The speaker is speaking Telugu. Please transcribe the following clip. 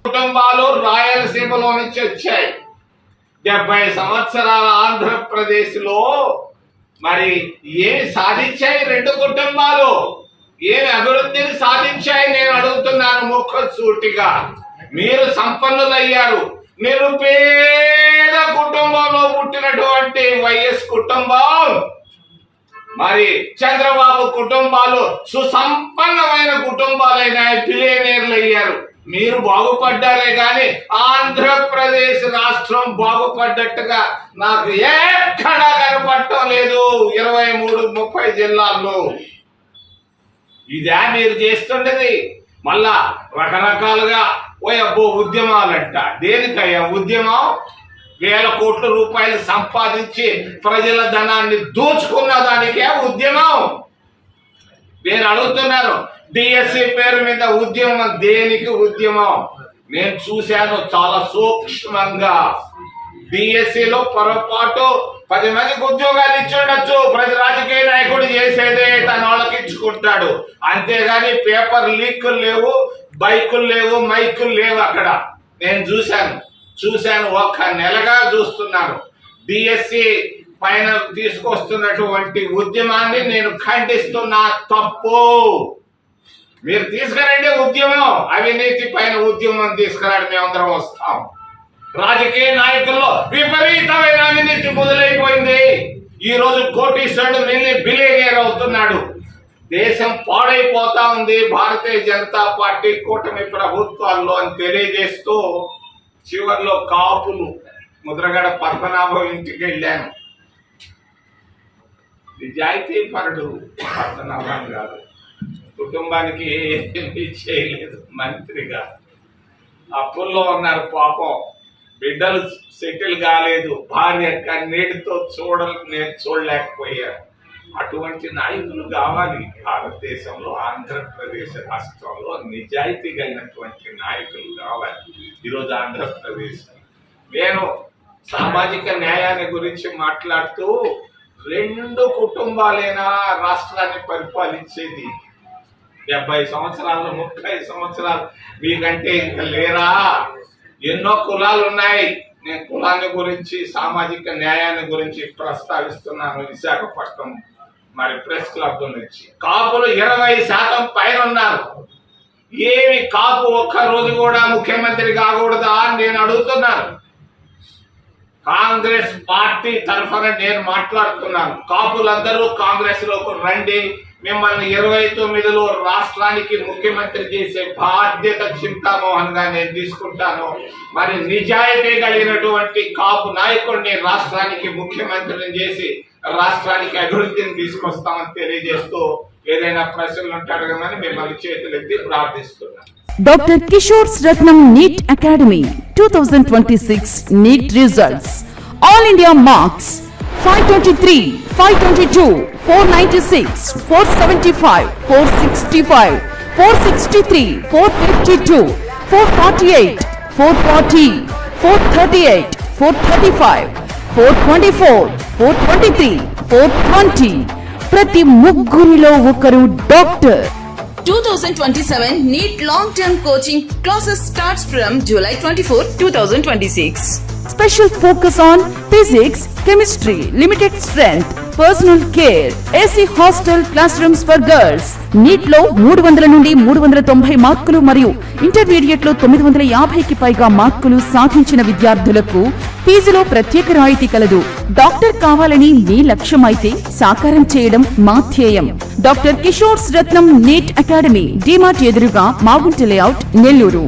కుటుంబాలు రాయలసీమలో నుంచి వచ్చాయి. 70 సంవత్సరాల ఆంధ్రప్రదేశ్ లో మరి ఏమి సాధించాయి రెండు కుటుంబాలు? ఏమి అభివృద్ధిని సాధించాయి నేను అడుగుతున్నాను ముఖసూటిగా. మీరు సంపన్నులయ్యారు. నిరుపేద కుటుంబంలో పుట్టినటువంటి వైఎస్ కుటుంబం, మరి చంద్రబాబు కుటుంబాలు సుసంపన్నమైన కుటుంబాలైన బిలియనీర్లు అయ్యారు. మీరు బాగుపడ్డారే గాని ఆంధ్రప్రదేశ్ రాష్ట్రం బాగుపడ్డట్టుగా నాకు ఎక్కడా కనపడటం లేదు. 23-30 జిల్లాల్లో ఇదే మీరు చేస్తుండేది. మళ్ళా రకరకాలుగా అబ్బో ఉద్యమాలంట. దేనికయ్యా ఉద్యమం? వేల కోట్ల రూపాయలు సంపాదించి ప్రజల ధనాన్ని దోచుకున్న దానికే ఉద్యమం. నేను అడుగుతున్నారు, డిఎస్సి పేరు మీద ఉద్యమం దేనికి ఉద్యమం? నేను చూశాను చాలా సూక్ష్మంగా. డిఎస్సిలో పొరపాటు 10 మందికి ఉద్యోగాలు ఇచ్చి ఉండొచ్చు. ప్రతి రాజకీయ నాయకుడు చేసేదే తన వాళ్ళకి ఇచ్చుకుంటాడు. అంతేగాని పేపర్ లీకులు లేవు, బైకులు లేవు, మైకులు లేవు. అక్కడ నేను చూశాను 1 నెలగా చూస్తున్నాను. డిఎస్సి పైన తీసుకొస్తున్నటువంటి ఉద్యమాన్ని నేను ఖండిస్తున్నా. తప్పు. మీరు తీసుకురండి ఉద్యమం, అవినీతి పైన ఉద్యమం తీసుకురాడు, మేమందరం వస్తాం. రాజకీయ నాయకుల్లో విపరీతమైన అవినీతి మొదలైపోయింది. ఈ రోజు కోటీశ్వరుడు బిలియనీర్ అవుతున్నాడు. దేశం పాడైపోతా ఉంది భారతీయ జనతా పార్టీ కూటమి ప్రభుత్వాల్లో అని తెలియజేస్తూ చివరిలో కాపులు ముద్రగడ పద్మనాభం ఇంటికి వెళ్ళాను. నిజాయితీ పరుడు పద్మనాభం గారు కుటుంబానికి ఏమీ చేయలేదు. మంత్రిగా అప్పుల్లో ఉన్నారు పాపం. బిడ్డలు సెటిల్ కాలేదు. భార్య కన్నీటితో నేను చూడలేకపోయాను. అటువంటి నాయకులు కావాలి భారతదేశంలో. ఆంధ్రప్రదేశ్ రాష్ట్రంలో నిజాయితీ కలిగినటువంటి నాయకులు కావాలి ఈరోజు ఆంధ్రప్రదేశ్. నేను సామాజిక న్యాయాన్ని గురించి మాట్లాడుతూ 2 కుటుంబాలైనా రాష్ట్రాన్ని పరిపాలించేది. 70 సంవత్సరాలు 30 సంవత్సరాలు మీకంటే ఇంకా లేరా? ఎన్నో కులాలు ఉన్నాయి. నేను కులాన్ని గురించి సామాజిక న్యాయాన్ని గురించి ప్రస్తావిస్తున్నాను. విశాఖపట్నం మరి ప్రెస్ క్లబ్ నుంచి కాపులు 20% పైన ఉన్నారు. ఏమి కాపు ఒక్క రోజు కూడా ముఖ్యమంత్రి కాకూడదా అని నేను అడుగుతున్నాను. కాంగ్రెస్ పార్టీ తరఫున నేను మాట్లాడుతున్నాను. కాపులందరూ కాంగ్రెస్ లోకి రండి. మిమ్మల్ని 29లో రాష్ట్రానికి ముఖ్యమంత్రి చేసే బాధ్యత చింతామోహన్ గా నేను తీసుకుంటాను. మరి నిజాయితీ కలిగినటువంటి కాపు నాయకుడిని రాష్ట్రానికి ముఖ్యమంత్రిని చేసి రాష్ట్రానికి అభివృద్ధిని తీసుకొస్తామని తెలియజేస్తూ ఏదైనా ప్రశ్నలు ఉంటే అడగమని మిమ్మల్ని చేతులెత్తి ప్రార్థిస్తున్నాను. Doctor Kishore Ratnam NEET academy 2026 NEET results. All India marks 523, 522, 496, 475, 465, 463, 452, 448, 440, 438, 435, 424, 423, 420. ప్రతి ముగ్గురిలో ఒకరు doctor. 2027 NEET long-term coaching classes starts from July 24, 2026. Special focus on physics, chemistry, limited strength, personal care, AC hostel classrooms for girls. NEET లో 300 నుండి 390 మార్కులు మరియు ఇంటర్మీడియట్ లో 950కి పైగా మార్కులు సాధించిన విద్యార్థులకు ఫీజులో ప్రత్యేక రాయితీ కలదు. డాక్టర్ కావాలని మీ లక్ష్యం అయితే సాకారం చేయడం మా ధ్యేయం. Doctor Kishore Ratnam NEET academy, DMart ఎదురుగా, మాగుంట లేఅవుట్, నెల్లూరు.